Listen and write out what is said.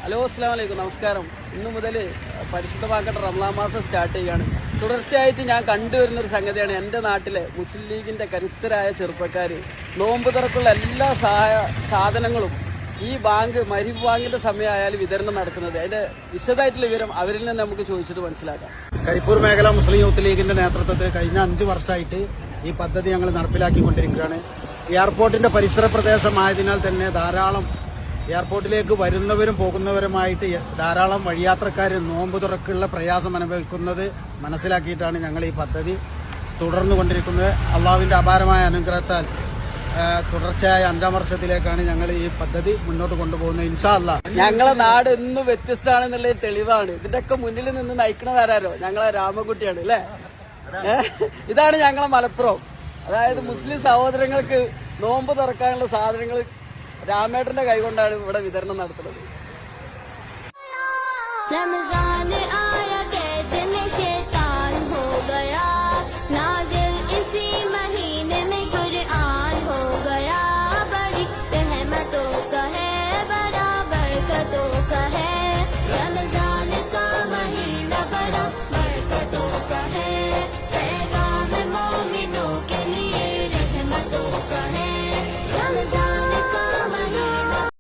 Hello, അസ്സലാമു അലൈക്കും. നമസ്കാരം. ഇന്നു മുതൽ പരിശുദ്ധമാക്കട്ടെ റമളാൻ മാസം സ്റ്റാർട്ട് ചെയ്യുകയാണ്. തുടർച്ചയായിട്ട് ഞാൻ കണ്ടുവരുന്നൊരു സംഗതിയാണ് എന്റെ നാട്ടിലെ മുസ്ലിം ലീഗിന്റെ കരുത്തരായ ചെറുപ്പക്കാര് നോമ്പ് തുറക്കുള്ള എല്ലാ സാധനങ്ങളും ഈ മരിബ് ബാങ്കിന്റെ സമയമായാലും വിതരണം നടത്തുന്നത്. അതിന്റെ വിശദമായിട്ടുള്ള വിവരം അവരിൽ നിന്ന് നമുക്ക് ചോദിച്ചിട്ട് മനസ്സിലാക്കാം. കരിപ്പൂർ മേഖല മുസ്ലിം യൂത്ത് ലീഗിന്റെ നേതൃത്വത്തിൽ കഴിഞ്ഞ 5 വർഷമായിട്ട് ഈ പദ്ധതി ഞങ്ങൾ നടപ്പിലാക്കിക്കൊണ്ടിരിക്കുകയാണ്. എയർപോർട്ടിന്റെ പരിസര പ്രദേശമായതിനാൽ തന്നെ ധാരാളം എയർപോർട്ടിലേക്ക് വരുന്നവരും പോകുന്നവരുമായിട്ട് ധാരാളം വഴിയാത്രക്കാർ നോമ്പ് തുറക്കുള്ള പ്രയാസം അനുഭവിക്കുന്നത് മനസ്സിലാക്കിയിട്ടാണ് ഞങ്ങൾ ഈ പദ്ധതി തുടർന്നുകൊണ്ടിരിക്കുന്നത്. അള്ളാഹുവിന്റെ അപാരമായ അനുഗ്രഹത്താൽ തുടർച്ചയായ 5ാം വർഷത്തിലേക്കാണ് ഞങ്ങൾ ഈ പദ്ധതി മുന്നോട്ട് കൊണ്ടുപോകുന്നത്. ഇൻഷാ അല്ലാഹ് ഞങ്ങളെ നാട് എന്നും വ്യത്യസ്തമാണെന്നുള്ള തെളിവാണ്. ഇതിന്റെയൊക്കെ മുന്നിൽ നിന്ന് നയിക്കണതാരോ ഞങ്ങളെ രാമകുട്ടിയാണ് അല്ലെ. ഇതാണ് ഞങ്ങളെ മലപ്പുറം. അതായത് മുസ്ലിം സഹോദരങ്ങൾക്ക് നോമ്പ് തുറക്കാനുള്ള സാധനങ്ങൾ രാമേട്ടന്റെ കൈകൊണ്ടാണ് ഇവിടെ വിതരണം നടത്തുന്നത്.